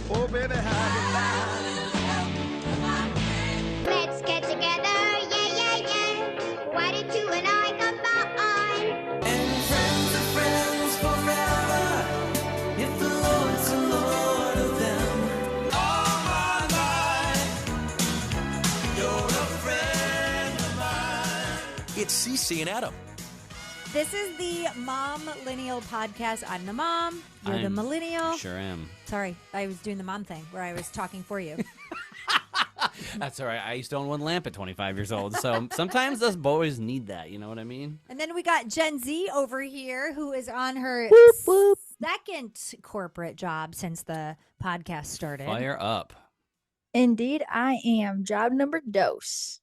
Oh, baby, how you lie. Let's get together, yeah, yeah, yeah. Why don't you and I combine? And friends are friends forever if the Lord's the Lord of them. All my life, you're a friend of mine. It's Ceci and Adam. This is the Momlennial podcast. I'm the mom. You're the millennial. Sure am. Sorry, I was doing the mom thing where I was talking for you. That's all right. I used to own one lamp at 25 years old, so sometimes us boys need that. You know what I mean? And then we got Gen Z over here who is on her second corporate job since the podcast started. Fire up. Indeed, I am. Job number dos.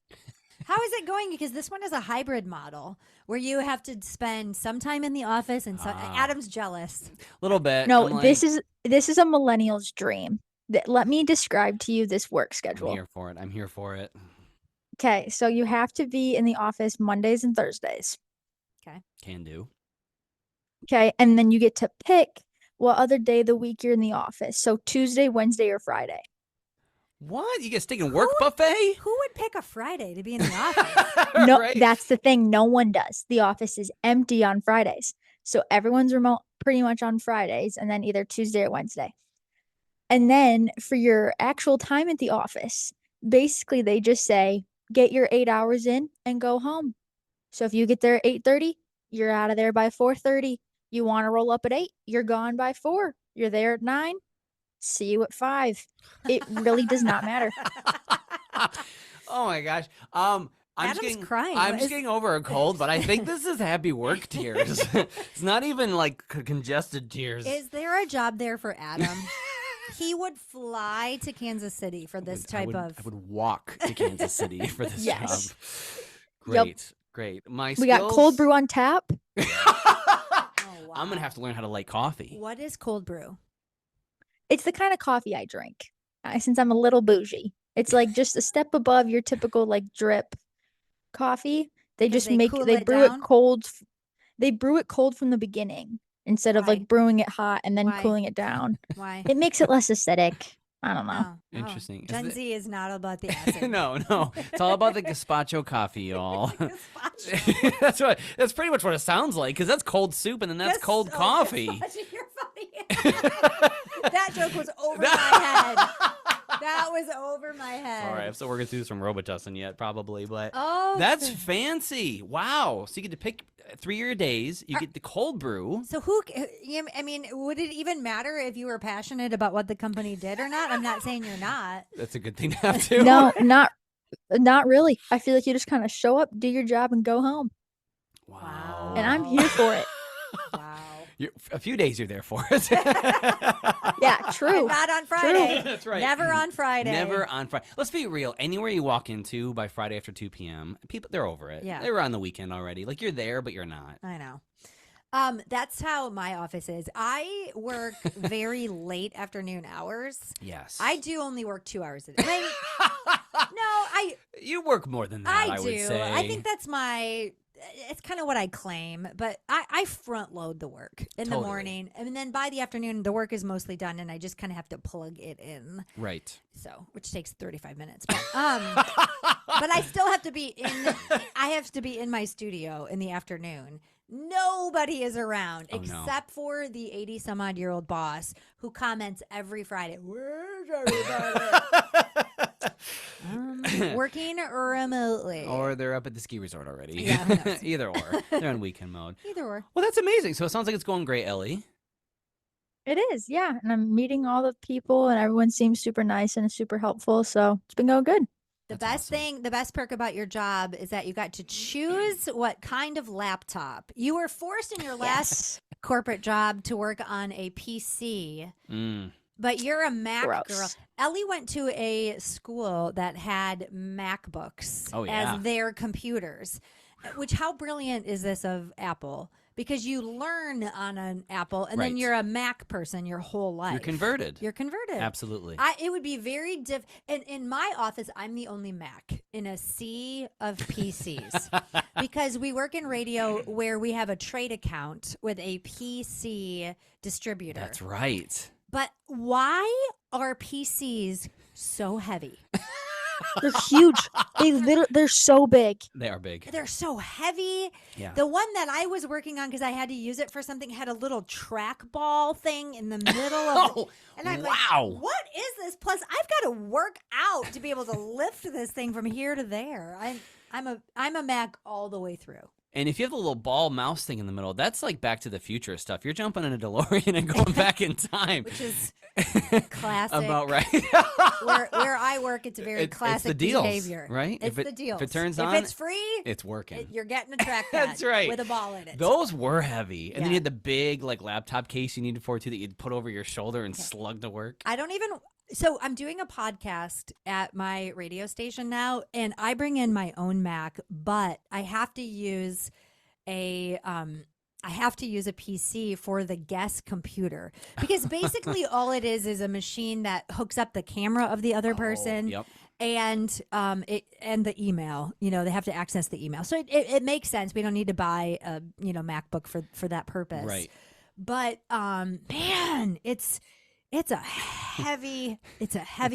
How is it going? Because this one is a hybrid model where you have to spend some time in the office and Adam's jealous. A little bit. No, I'm like, this is a millennial's dream. Let me describe to you this work I'm schedule. here for it. Okay, so you have to be in the office Mondays and Thursdays. Can do. Okay, and then you get to pick what other day of the week you're in the office. So Tuesday, Wednesday, or Friday. What? You get steak and work buffet? Who would pick a Friday to be in the office? No, Right? that's the thing. No one does. The office is empty on Fridays. So everyone's remote pretty much on Fridays and then either Tuesday or Wednesday. And then for your actual time at the office, basically they just say, get your 8 hours in and go home. So if you get there at 8:30, you're out of there by 4:30. You want to roll up at 8, you're gone by 4. You're there at 9. See you at 5. It really does not matter. Oh my gosh. I'm Adam's just getting, crying. I'm What just is getting over a cold, but I think this is happy work tears. It's not even like congested tears. Is there a job there for Adam? He would fly to Kansas City for this I type of. would walk to Kansas City for this Yes. job. Yep. Great. We got cold brew on tap. Oh, wow. I'm gonna have to learn how to like coffee. What is cold brew? It's the kind of coffee I drink. Since I'm a little bougie. It's like just a step above your typical like drip coffee. They Because just they cool it brew down? it cold. They brew it cold from the beginning instead of Why? like brewing it hot and then Why? cooling it down. Why? It makes it less acidic. I don't know. Oh, Interesting. Is Gen it- Z is not about the acid. No. It's all about the gazpacho coffee, y'all. Gazpacho. That's pretty much what it sounds like, because that's cold soup and then that's cold Gas- oh, coffee. gazpacho, you're funny. That joke was over my head. That was over my head. All right, I'm still working through some Robitussin yet, probably, but Oh, that's fancy. Wow. So you get to pick 3 of your days. You get the cold brew. so I mean, would it even matter if you were passionate about what the company did or not? I'm not saying you're not. That's a good thing to have, too. No, not really. I feel like you just kind of show up, do your job, and go home. Wow. And I'm here for it. Wow. A few days you're there for it. Yeah, true. Not on Friday. That's right. Never on Friday. Never on Friday. Let's be real. Anywhere you walk into by Friday after 2 p.m., people, they're over it. Yeah. They were on the weekend already. Like, you're there, but you're not. I know. That's how my office is. I work very late afternoon hours. Yes. I do only work 2 hours a day. I You work more than that, I do. would say. I think that's it's kind of what I claim, but I front load the work in the Totally. morning. And then by the afternoon, the work is mostly done and I just kind of have to plug it in. Right. So, which takes 35 minutes. But, but I still have to be in my studio in the afternoon. Nobody is around Oh, no. except for the 80 some odd year old boss who comments every Friday. Where's everybody? Working remotely. Or they're up at the ski resort already. Yeah, who knows? Either or. They're on weekend mode. Either or. Well, that's amazing. So it sounds like it's going great, Ellie. It is, yeah. And I'm meeting all the people, and everyone seems super nice and super helpful. So it's been going good. The That's awesome. the best perk about your job is that you got to choose what kind of laptop. You were forced in your last corporate job to work on a PC, but you're a Mac Gross. girl. Ellie went to a school that had MacBooks yeah. as their computers, which how brilliant is this of Apple? Because you learn on an Apple and then Right. you're a Mac person your whole life. You're converted. You're converted. Absolutely. It would be very and in my office, I'm the only Mac in a sea of PCs because we work in radio where we have a trade account with a PC distributor. That's right. But why are PCs so heavy? They're huge. They're so big. They are big. They're so heavy. Yeah. The one that I was working on because I had to use it for something had a little trackball thing in the middle of Oh, and I'm wow. like, what is this? Plus, I've got to work out to be able to lift this thing from here to there. I'm a Mac all the way through. And if you have the little ball mouse thing in the middle, that's like Back to the Future stuff. You're jumping in a DeLorean and going back in time. Which is classic. About right. where I work, it's very classic it's the deals, behavior. right? It's if the deals. If it turns on, if it's free, it's working. you're getting a trackpad. That's right. With a ball in it. Those were heavy. And then Yeah. you had the big like laptop case you needed for it too that you'd put over your shoulder and slug to work. I don't even. So I'm doing a podcast at my radio station now, and I bring in my own Mac, but I have to use a PC for the guest computer because basically all it is a machine that hooks up the camera of the other person. Yep. And and the email, they have to access the email. So it makes sense. We don't need to buy a MacBook for that purpose. Right. But man, it's a heavy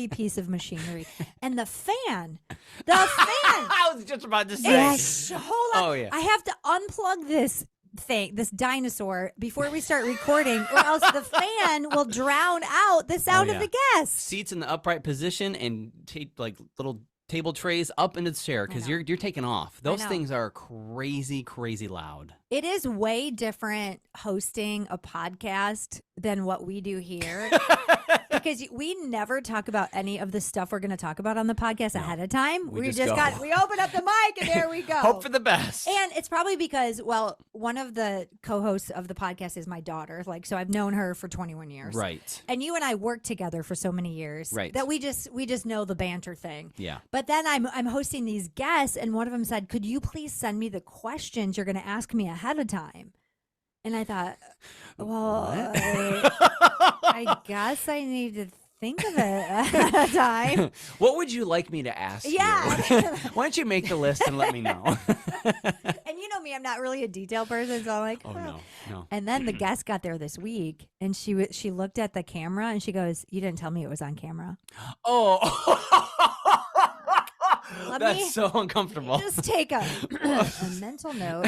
piece of machinery. And the fan. I was just about to say. Yes. Hold on. Oh, yeah. I have to unplug this dinosaur before we start recording, or else the fan will drown out the sound of the guests. Seats in the upright position and like little table trays up into the chair because you're taking off. Those things are crazy, crazy loud. It is way different hosting a podcast than what we do here. Because we never talk about any of the stuff we're going to talk about on the podcast ahead of time. We We just just go. we open up the mic and there we go. Hope for the best. And it's probably because, well, one of the co-hosts of the podcast is my daughter. So I've known her for 21 years. Right. And you and I worked together for so many years. Right. That we just know the banter thing. Yeah. But then I'm hosting these guests, and one of them said, "Could you please send me the questions you're going to ask me ahead of time?" And I thought, well, I guess I need to think of it ahead of time. What would you like me to ask Yeah. you? Why don't you make the list and let me know? And you know me, I'm not really a detail person, so I'm like, Oh, no. And then the guest got there this week, and she looked at the camera and she goes, "You didn't tell me it was on camera." Oh. Let That's me so uncomfortable. Just take a mental note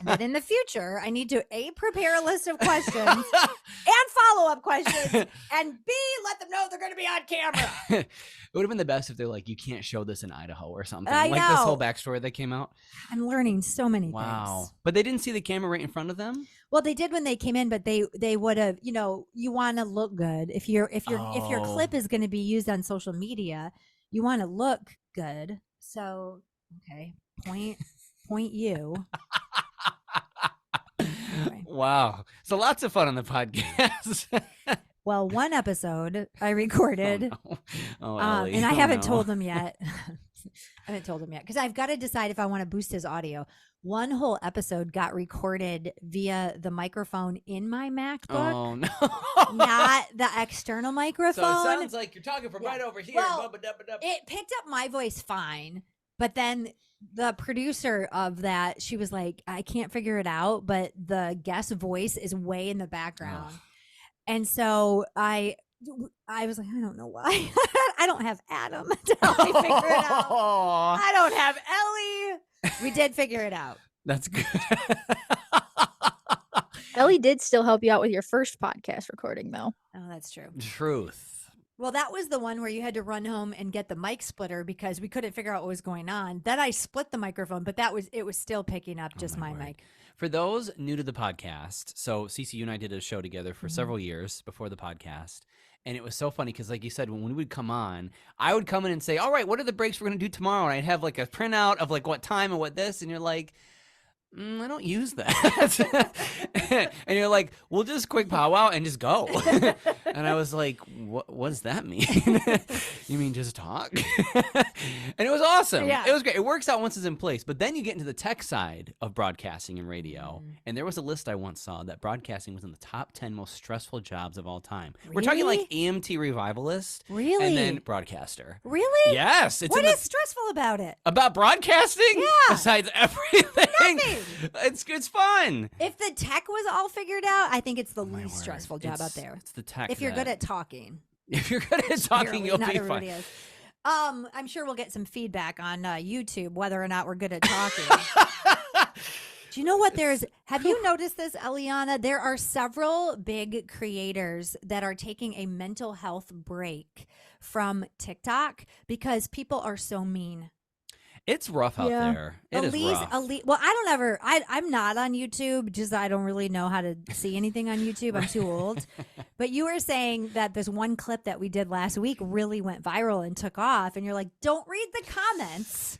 that in the future I need to prepare a list of questions and follow-up questions, and B, let them know they're going to be on camera. It would have been the best if they're like, you can't show this in Idaho or something. I Like this know. whole backstory that came out. I'm learning so many Wow. things. But they didn't see the camera right in front of them? Well, they did when they came in, but they would have, you want to look good. If your clip is going to be used on social media, you want to look good. So, okay, point you. Anyway. Wow. So lots of fun on the podcast. Well, one episode I recorded, Oh, Ellie. and I Oh, haven't no. told them yet. I haven't told him yet because I've got to decide if I want to boost his audio. One whole episode got recorded via the microphone in my MacBook, Oh, no. not the external microphone. So it sounds like you're talking from Yeah. right over here. Well, Bubba-dubba-dub. It picked up my voice fine, but then the producer of that, she was like, "I can't figure it out, but the guest voice is way in the background." Ugh. And so I was like, I don't know why. I don't have Adam to help me figure it out. Aw, I don't have Ellie. We did figure it out. that's good. Ellie did still help you out with your first podcast recording, though. Oh, that's true. Truth. Well, that was the one where you had to run home and get the mic splitter because we couldn't figure out what was going on. Then I split the microphone, but it was still picking up just my word. mic. For those new to the podcast, so Ceci, you and I did a show together for several years before the podcast. And it was so funny because, like you said, when we would come on, I would come in and say, all right, what are the breaks we're going to do tomorrow? And I'd have like a printout of like what time and what this. And you're like, I don't use that. And you're like, we'll just quick powwow and just go. And I was like, what does that mean? You mean just talk? And it was awesome. Yeah. It was great. It works out once it's in place. But then you get into the tech side of broadcasting and radio. And there was a list I once saw that broadcasting was in the top 10 most stressful jobs of all time. We're talking like EMT revivalist. Really? And then broadcaster. Really? Yes. It's What in is stressful about it? about broadcasting? Yeah. Besides everything. Nothing. It's fun. If the tech was all figured out, I think it's the My least word. stressful job out It's- there. It's the tech. If you're good that- at talking. If you're good at talking, you'll Not be everybody fine. is. I'm sure we'll get some feedback on YouTube whether or not we're good at talking. Do you know what have you noticed this, Eliana? There are several big creators that are taking a mental health break from TikTok because people are so mean. It's rough out Yeah. there. It is rough. Well, I'm not on YouTube, just I don't really know how to see anything on YouTube. I'm too old. But you were saying that this one clip that we did last week really went viral and took off, and you're like, don't read the comments.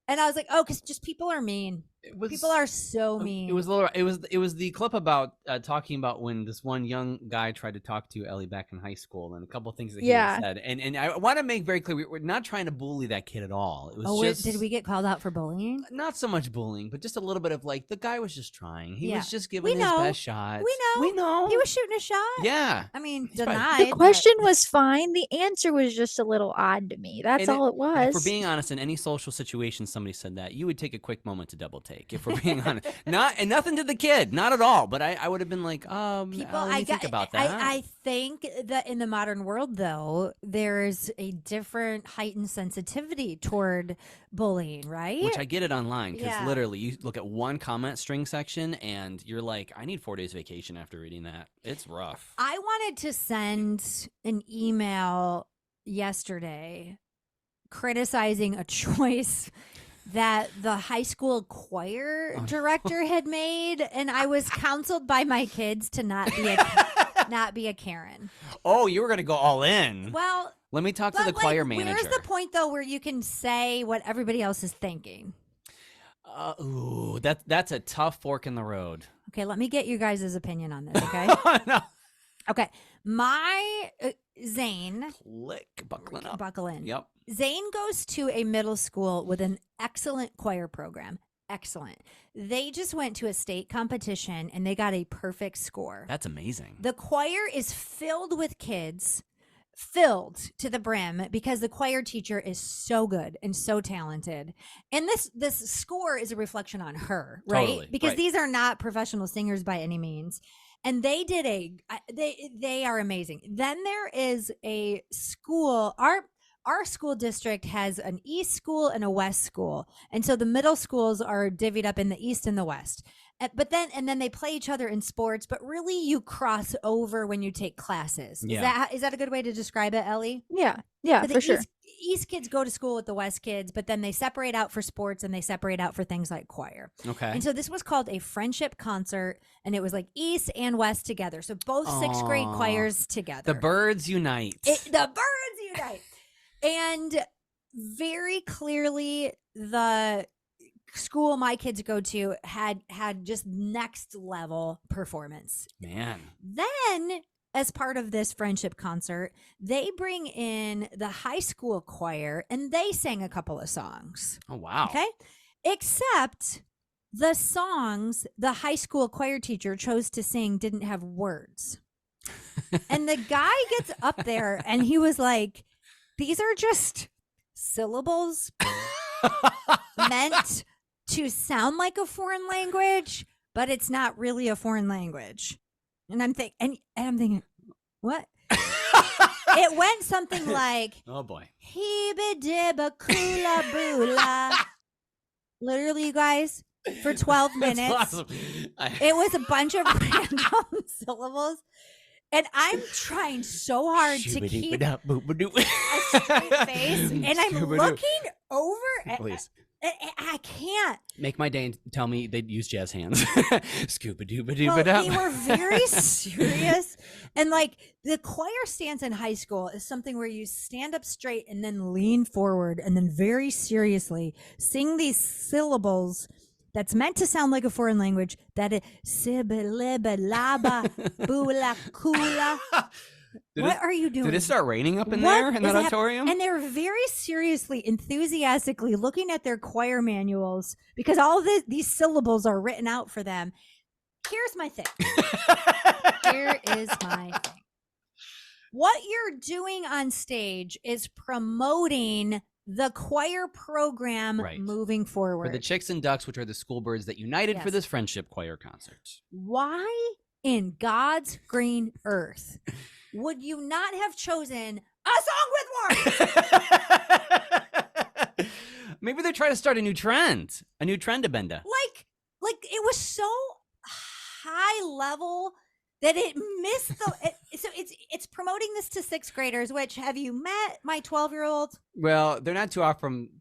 And I was like, oh, because just people are mean. People are so mean. It was a little. It was the clip about talking about when this one young guy tried to talk to Ellie back in high school, and a couple of things that he had said. And I want to make very clear, we're not trying to bully that kid at all. It was just. Did we get called out for bullying? Not so much bullying, but just a little bit of like the guy was just trying. He was just We giving his know. best shot. We know. We know. He was shooting a shot. Yeah. I mean, He's probably- denied. The question was fine. The answer was just a little odd to me. That's all it was. If we're being honest, in any social situation, somebody said that, you would take a quick moment to double take. If we're being honest, and nothing to the kid, not at all. But I would have been like, let me think about that. I think that in the modern world, though, there's a different heightened sensitivity toward bullying, right? Which I get it online because Yeah. literally you look at one comment string section and you're like, I need 4 days vacation after reading that. It's rough. I wanted to send an email yesterday criticizing a choice that the high school choir director had made, and I was counseled by my kids to not be a Karen. Oh, you were gonna go all in. Well, Let me talk to the choir manager. Where's the point though where you can say what everybody else is thinking? That's a tough fork in the road. Okay, let me get you guys' opinion on this, okay? No. Okay. My Zane, Buckling up. buckle in. Yep. Zane goes to a middle school with an excellent choir program. Excellent. They just went to a state competition and they got a perfect score. That's amazing. The choir is filled with kids, filled to the brim because the choir teacher is so good and so talented. And this score is a reflection on her, right? Totally, Because right. these are not professional singers by any means. And they did they are amazing. Then there is a school, our school district has an east school and a west school. And so the middle schools are divvied up in the east and the west. And then they play each other in sports, but really you cross over when you take classes. Yeah. Is that a good way to describe it, Ellie? Yeah, So for sure. East kids go to school with the west kids, but then they separate out for sports and they separate out for things like choir. Okay. And so this was called a friendship concert, and it was like east and west together. So both sixth grade Aw. choirs together. The birds unite. The birds unite. And very clearly the school my kids go to had just next level performance. Man. Then as part of this friendship concert, they bring in the high school choir and they sang a couple of songs. Oh, wow. Okay? Except the songs the high school choir teacher chose to sing didn't have words. And the guy gets up there and he was like, these are just syllables meant to sound like a foreign language, but it's not really a foreign language. And I'm thinking, what? It went something like, Oh, boy. Hebe dibba kula bula. Literally, you guys, for 12 minutes. That's awesome. It was a bunch of random syllables. And I'm trying so hard to keep a straight face. And I'm looking over at Please. I can't. Make my day and tell me they'd use jazz hands. Scuba dooba Well, dooba they were very serious. And like the choir stance in high school is something where you stand up straight and then lean forward and then very seriously sing these syllables that's meant to sound like a foreign language. That is sibba libba laba bula kula. What are you doing? Did it start raining up in What there in is that hap- auditorium? And they're very seriously, enthusiastically looking at their choir manuals because all these syllables are written out for them. Here's my thing. Here is my thing. What you're doing on stage is promoting the choir program Right. moving forward. For the Chicks and Ducks, which are the school birds that united for Yes. this friendship choir concert. Why in God's green earth would you not have chosen a song with words? Maybe they're trying to start a new trend to Benda. Like it was so high level that it missed so it's promoting this to 6th graders, which have you met my 12-year-old? Well, they're not too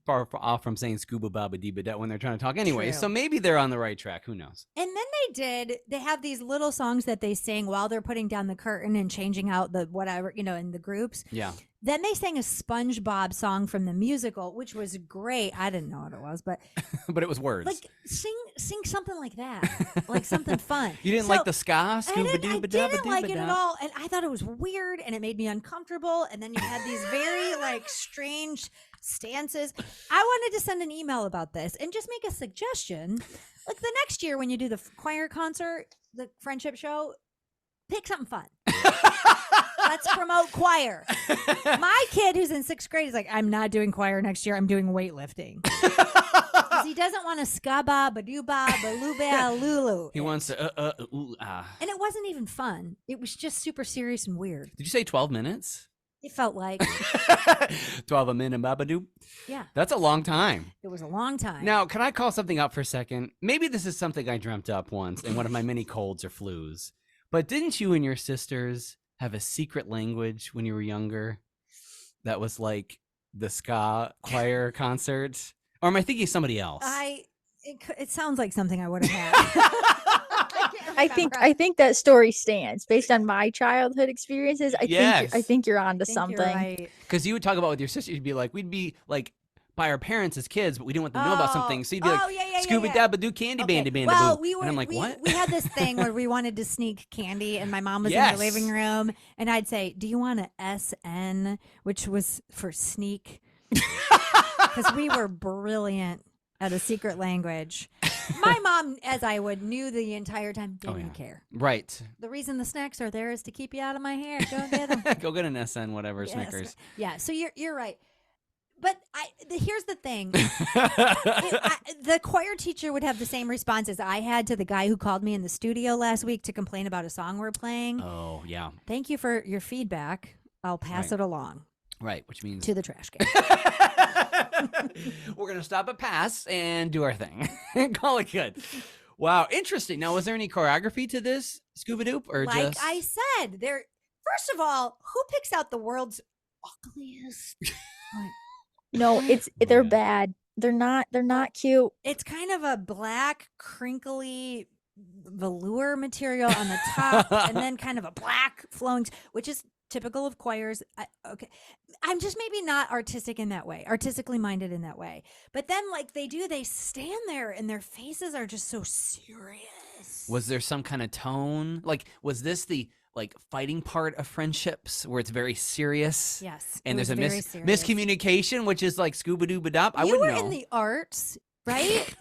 far off from saying scuba baba dee ba when they're trying to talk anyway. True. So maybe they're on the right track. Who knows? And then they have these little songs that they sing while they're putting down the curtain and changing out the whatever, in the groups. Yeah. Then they sang a SpongeBob song from the musical, which was great. I didn't know what it was, but But it was words. like sing something like that, like something fun. You didn't like the ska? I didn't like it at all, and I thought it was weird, and it made me uncomfortable. And then you had these very strange stances. I wanted to send an email about this and just make a suggestion. Like the next year when you do the choir concert, the friendship show, pick something fun. Let's promote choir. My kid who's in 6th grade is like, I'm not doing choir next year. I'm doing weightlifting. Because he doesn't want to skaba, badooba, baluba, lulu. He wants to, And it wasn't even fun. It was just super serious and weird. Did you say 12 minutes? It felt like, 12 a minute, babadoo. yeah, That's a long time. it was a long time. Now, can I call something up for a second? Maybe this is something I dreamt up once in one of my many colds or flus. But didn't you and your sisters have a secret language when you were younger that was like the ska choir concert? Or am I thinking of somebody else? It sounds like something I would have had. I think that story stands based on my childhood experiences. I think you're onto something. Right. Because you would talk about with your sister, you'd be like, we'd be like by our parents as kids, but we didn't want them to know about something. So you'd be like, Scooby Dabba-Doo Candy Bandy Bandy Well, Boo. And I'm like, what? We had this thing where we wanted to sneak candy, and my mom was in the living room, and I'd say, "Do you want a SN?" which was for sneak, because we were brilliant at a secret language. My mom, as I would, knew the entire time, didn't care. Right. The reason the snacks are there is to keep you out of my hair. Go get them. Go get an SN, whatever, Yes. Snickers. Yeah, so you're right. But here's the thing. The choir teacher would have the same response as I had to the guy who called me in the studio last week to complain about a song we're playing. Oh, yeah. Thank you for your feedback. I'll pass it along. Right, which means... To the trash can. We're going to stop at pass and do our thing. Call it good. Wow, interesting. Now, was there any choreography to this, Scuba-Doop? Or Like just... I said, first of all, who picks out the world's ugliest? No, they're bad. They're not cute. It's kind of a black, crinkly velour material on the top, and then kind of a black flowing, which is typical of choirs. Okay, I'm just maybe not artistically minded in that way. But then, they stand there, and their faces are just so serious. Was there some kind of tone? Like, was this the fighting part of friendships where it's very serious? Yes. And there's a very serious. miscommunication, which is like scuba-doo-ba-dop? I wouldn't know. You were in the arts, right?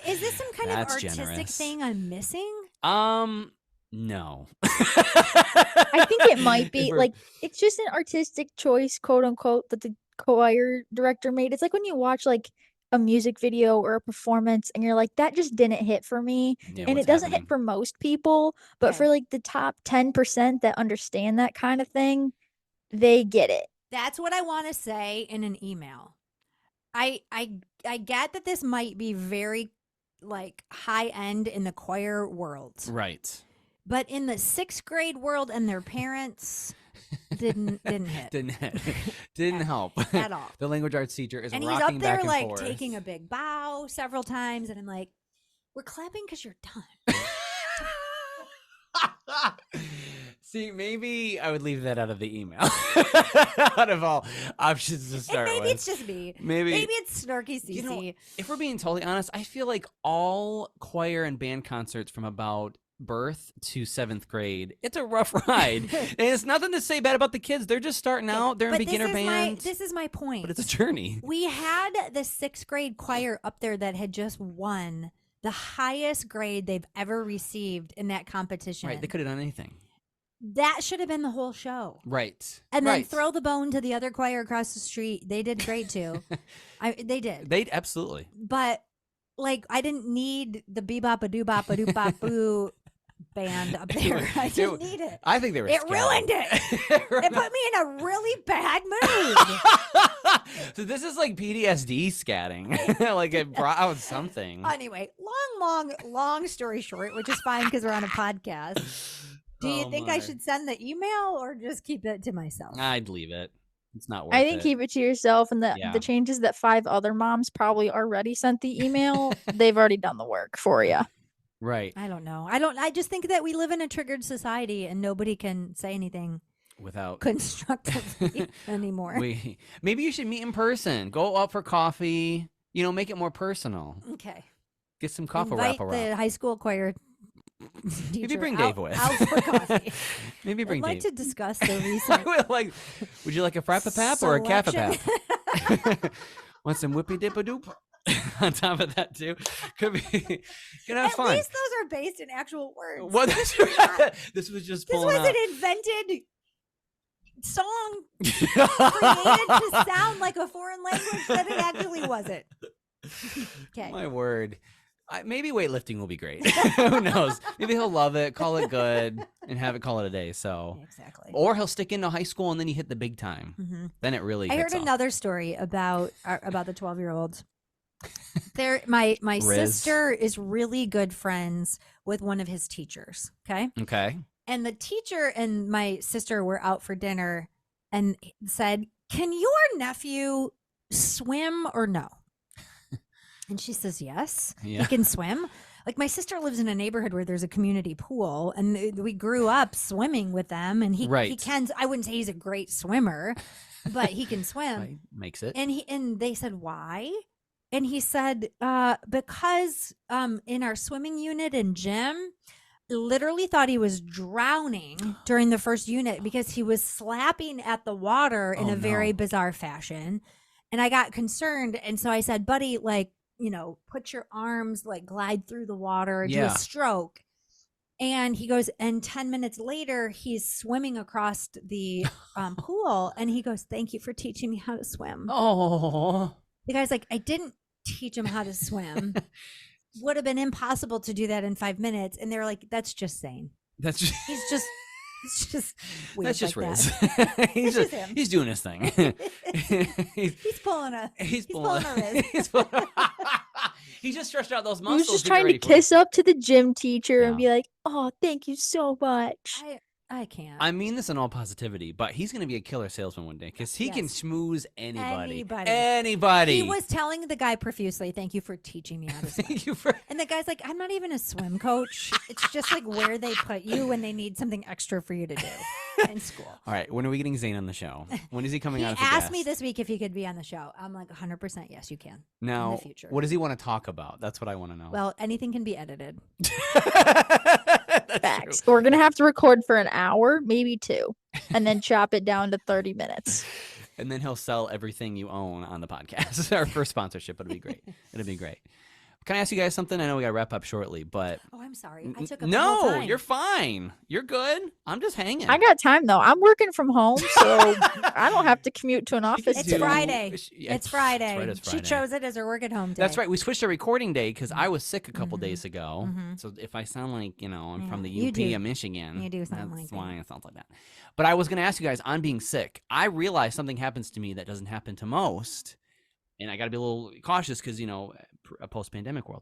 Is this some kind of artistic generous. thing I'm missing? No. I think it might be it's just an artistic choice, quote unquote, that the choir director made. It's like when you watch a music video or a performance and you're like, that just didn't hit for me. Yeah, And it doesn't hit for most people, but for the top 10% that understand that kind of thing, they get it. That's what I want to say in an email. I get that this might be very high end in the choir world. Right. But in the 6th grade world and their parents didn't hit. Didn't help at all. The language arts teacher is And he's rocking up there back and forth. taking a big bow several times, and I'm like, we're clapping because you're done. See, maybe I would leave that out of the email. Out of all options to start And maybe with. it's just me. Maybe it's snarky Ceci. You know, if we're being totally honest, I feel like all choir and band concerts from about birth to 7th grade, it's a rough ride. And it's nothing to say bad about the kids. They're just starting out. They're in beginner band. This is my point. But it's a journey. We had the 6th grade choir up there that had just won the highest grade they've ever received in that competition. Right. They could have done anything. That should have been the whole show. Right. And then right. throw the bone to the other choir across the street. They did great too. They did. They absolutely. But I didn't need the bebop a doo bop a doo bop boo band up there. I didn't need it. I think they were. It scattered. ruined it. It put me in a really bad mood. So this is like PTSD scatting. Like it brought out something. Anyway, long story short, which is fine because we're on a podcast. Do you think I should send the email or just keep it to myself? I'd leave it. It's not worth I it. think keep it to yourself, and Yeah. the changes that 5 other moms probably already sent the email, they've already done the work for you. Right. I don't know. I just think that we live in a triggered society and nobody can say anything Without constructively anymore. Maybe you should meet in person. Go out for coffee. Make it more personal. Okay. Get some coffee Invite wrap the around. high school choir Maybe teacher bring out, Dave with. out for coffee. Maybe bring I'd like Dave. to discuss the recent Would you like a frappapap or a selection. caffapap? Want some whippy dip a doop? On top of that too, could be gonna have At fun. least those are based in actual words. What? This was just This pulling was out. an invented song created to sound like a foreign language that it actually wasn't. Okay. My word. Maybe weightlifting will be great. Who knows? Maybe he'll love it, call it good, and have it call it a day. So, Exactly. or he'll stick into high school and then he hit the big time. Mhm. Then it really. I hits heard off. another story about the 12-year-olds. My Riz. sister is really good friends with one of his teachers. Okay. Okay. And the teacher and my sister were out for dinner and said, "Can your nephew swim or no?" And she says, "Yes, Yeah. he can swim." Like my sister lives in a neighborhood where there's a community pool, and we grew up swimming with them. And he Right. can. I wouldn't say he's a great swimmer, but he can swim. Right. Makes it. And they said, "Why?" And he said, "Because in our swimming unit in gym, literally thought he was drowning during the first unit because he was slapping at the water in Oh, a very no. bizarre fashion." And I got concerned, and so I said, "Buddy, like, put your arms, like, glide through the water, do Yeah. a stroke." And he goes, and 10 minutes later, he's swimming across the pool, and he goes, "Thank you for teaching me how to swim." Oh. The guy's like, "I didn't teach him how to swim. Would have been impossible to do that in 5 minutes." And they're like, "That's just sane. That's just. It's just weird." That's just like Riz. that. he's just just, him. he's doing his thing. He's pulling a He's pulling a Riz. He's just stretched out those He muscles. was just get trying to ready for it. kiss up to the gym teacher Yeah. and be like, "Oh, thank you so much." I can't. I mean this in all positivity, but he's going to be a killer salesman one day because he can Yes. schmooze anybody. Anybody. Anybody. He was telling the guy profusely, "Thank you for teaching me how to swim." Thank you for. And the guy's like, "I'm not even a swim coach. It's just like where they put you when they need something extra for you to do in school." All right, when are we getting Zane on the show? When is he coming He out as a asked me guest? this week if he could be on the show. I'm like, 100% yes, you can. Now, future. what does he want to talk about? That's what I want to know. Well, anything can be edited. That's Facts. true. We're gonna have to record for an hour, maybe 2, and then chop it down to 30 minutes. And then he'll sell everything you own on the podcast. Our first sponsorship. It'll be great. It'll be great. Can I ask you guys something? I know we got to wup shortly, but Oh, I'm sorry. I took up the whole no, time. you're fine. You're good. I'm just hanging. I got time though. I'm working from home, so I don't have to commute to an office. It's do- Friday. Yeah, It's Friday. right, it's She Friday. chose it as her work at home day. That's right. We switched to recording day because I was sick a couple days ago. Mhm. So if I sound like, I'm from the Yeah, you UP do. of Michigan, You do sound that's like why it. it sounds like that. But I was going to ask you guys, on being sick, I realized something happens to me that doesn't happen to most. And I got to be a little cautious because, a post-pandemic world.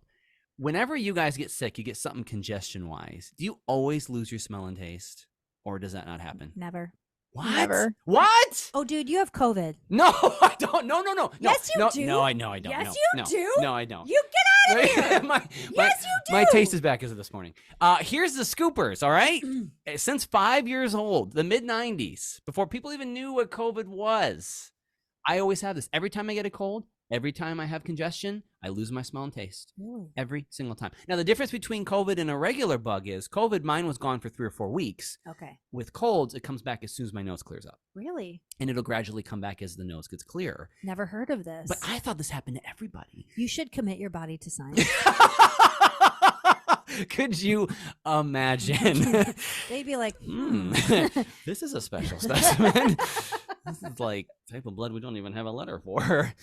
Whenever you guys get sick, you get something congestion-wise. Do you always lose your smell and taste? Or does that not happen? Never. What? Never. What? Oh, dude, you have COVID. No, I don't. No. Yes, you no, do. No, I know I don't. Yes, no, you no, do. No, I don't. You get out of here. Yes, you My do. taste is back as of this morning. Here's the scoopers, all right? Since 5 years old, the mid-90s, before people even knew what COVID was, I always have this. Every time I get a cold, every time I have congestion, I lose my smell and taste. Really? Every single time. Now, the difference between COVID and a regular bug is COVID, mine was gone for 3 or 4 weeks. Okay. With colds, it comes back as soon as my nose clears up. Really? And it'll gradually come back as the nose gets clearer. Never heard of this. But I thought this happened to everybody. You should commit your body to science. Could you imagine? They'd be like, This is a special specimen. This is like type of blood we don't even have a letter for.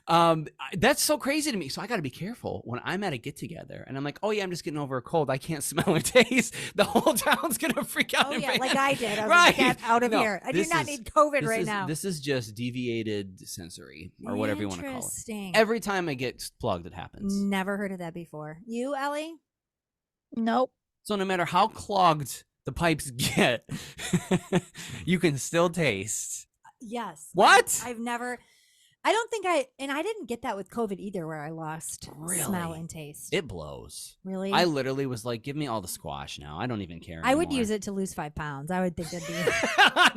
That's so crazy to me. So I got to be careful when I'm at a get together and I'm like, oh yeah, I'm just getting over a cold. I can't smell or taste. The whole town's gonna freak out. Oh in yeah, my- like I did. I was Right. like, get out of No, here. I do this not is- need COVID right now. This is just deviated sensory or whatever you want to call it. Interesting. Every time I get plugged, it happens. Never heard of that before. You, Ellie? Nope. So no matter how clogged the pipes get, you can still taste. Yes. What? I've never. I don't think I didn't get that with COVID either, where I lost smell Really? and taste. It blows. Really? I literally was like, give me all the squash now. I don't even care. I would anymore. use it to lose 5 pounds. I would think that'd be.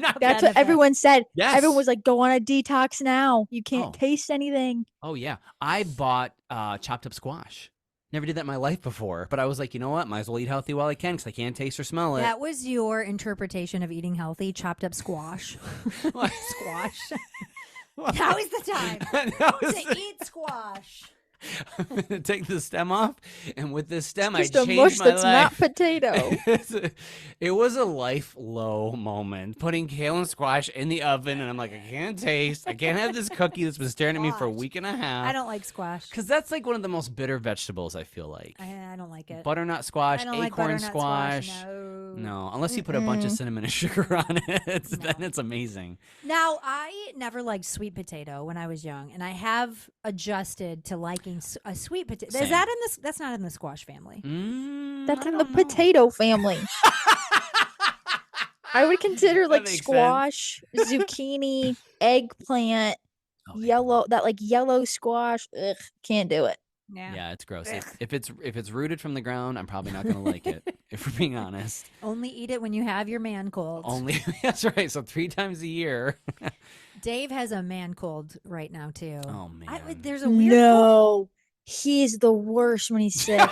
Not That's benefit. what everyone said. Yes. Everyone was like, go on a detox now. You can't Oh. taste anything. Oh yeah, I bought chopped up squash. Never did that in my life before, but I was like, you know what? Might as well eat healthy while I can because I can't taste or smell it. That was your interpretation of eating healthy, chopped up squash. What? Squash. What? Now is the time That was to eat squash. I'm gonna take the stem off, and with this stem, Just I a changed mush my that's not life. potato. It was a life low moment. Putting kale and squash in the oven, and I'm like, I can't taste. I can't have this cookie that's been staring at me for a Squash. week and a half. I don't like squash. Because that's like one of the most bitter vegetables. I feel like I don't like it. butternut squash, I don't like acorn butternut squash. No. No, unless you put a bunch of cinnamon and sugar on it, then it's amazing. Now, I never liked sweet potato when I was young, and I have adjusted to liking a sweet potato. Same. Is that in this? That's not in the squash family. That's I in the don't know. potato family. I would consider That like makes sense. squash, zucchini, eggplant, Oh, yeah. yellow, that like yellow squash. Ugh, can't do it. Yeah, it's gross. Ugh. If it's rooted from the ground, I'm probably not gonna like it. If we're being honest, Only eat it when you have your man cold. only that's right. So 3 times a year. Dave has a man cold right now too. Oh man. There's a weird. No, he's the worst when he's sick.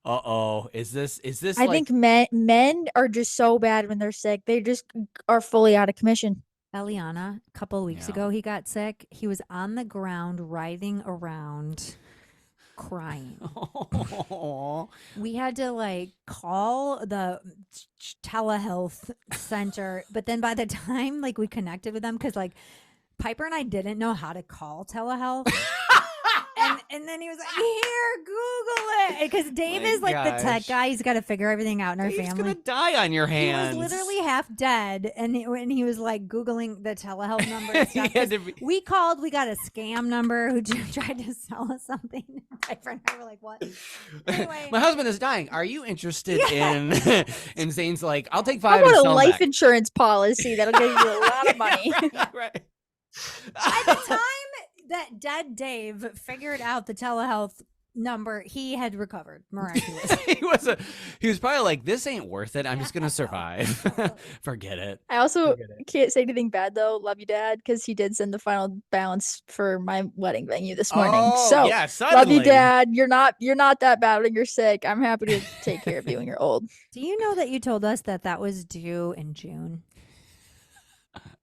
Uh-oh. Is this I like think men are just so bad when they're sick. They just are fully out of commission. Eliana, a couple of weeks Yeah. ago, he got sick. He was on the ground, writhing around, crying. Oh. We had to like call the telehealth center, but then by the time like we connected with them, because like Piper and I didn't know how to call telehealth. And then he was like, "Here, Google it," because Dave My is like the tech gosh. guy. He's got to figure everything out in our He's family. gonna die on your He hands. was literally half dead, and when he was like Googling the telehealth number and He stuff. had 'cause to be- we called, we got a scam number who tried to sell us something. My friend and I were like, "What?" Anyway. My husband is dying. Are you interested in in Zane's like, I'll take How 5 and about a sell life back. insurance policy that'll give you a lot of money? Right. At the time that dead Dave figured out the telehealth number, he had recovered miraculously. he was probably like, this ain't worth it. I'm just gonna survive. Forget it. I also Forget it. can't say anything bad though. Love you, Dad, because he did send the final balance for my wedding venue this morning. Oh, So yeah, love suddenly. you, Dad. You're not that bad when you're sick. I'm happy to take care of you when you're old. Do you know that you told us that was due in June?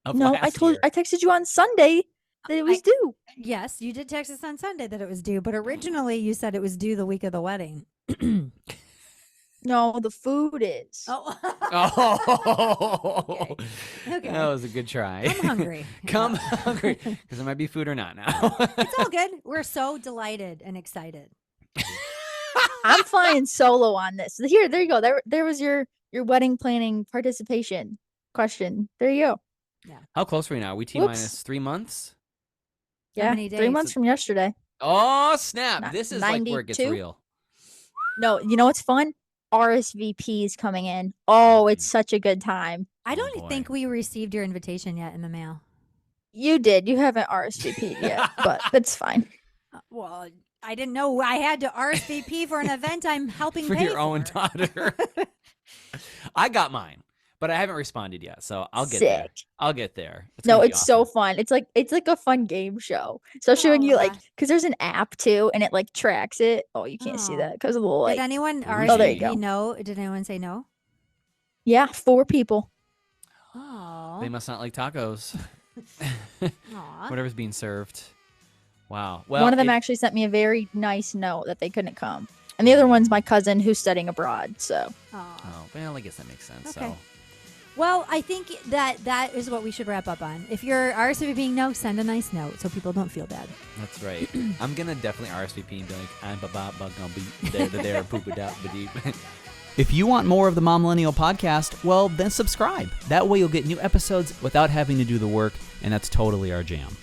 Of No, I last year. texted you on Sunday that it was due. Yes, you did text us on Sunday that it was due, but originally you said it was due the week of the wedding. No, the food is. Oh, Oh, Okay. that was a good try. I'm hungry. Come hungry, because there might be food or not now. It's all good. We're so delighted and excited. I'm flying solo on this. Here, there you go. There was your wedding planning participation question. There you go. How close are we now? Are we T Whoops. minus 3 months? How Yeah, many 3 days? months from yesterday. Oh snap! Not This is like where it gets 92? real. No, you know what's fun? RSVPs coming in. Oh, it's such a good time. I don't boy. think we received your invitation yet in the mail. You did. You haven't RSVP'd yet, but that's fine. Well, I didn't know I had to RSVP for an event I'm helping For pay your own for. daughter. I got mine, but I haven't responded yet, so I'll get there. Sick. I'll get there. No, gonna be it's so awesome. fun. It's like a fun game show. So showing Oh you my like gosh. because there's an app too, and it like tracks it. Oh, you can't see Oh. that because of the little like Did anyone Oh, RSVP there you go. no? Did anyone say no? yeah, 4 people. Oh, They must not like tacos. Aw. Whatever's being served. Wow. Well, One of them it- actually sent me a very nice note that they couldn't come, and the other one's my cousin who's studying abroad. So Aw. Oh, well, I guess that makes sense. Okay. So, Well, I think that is what we should wrap up on. If you're RSVPing, no, send a nice note so people don't feel bad. That's right. I'm gonna definitely RSVP and be like, I'm gonna be there, poop it out, deep. If you want more of the Momlennial podcast, well, then subscribe. That way you'll get new episodes without having to do the work, and that's totally our jam.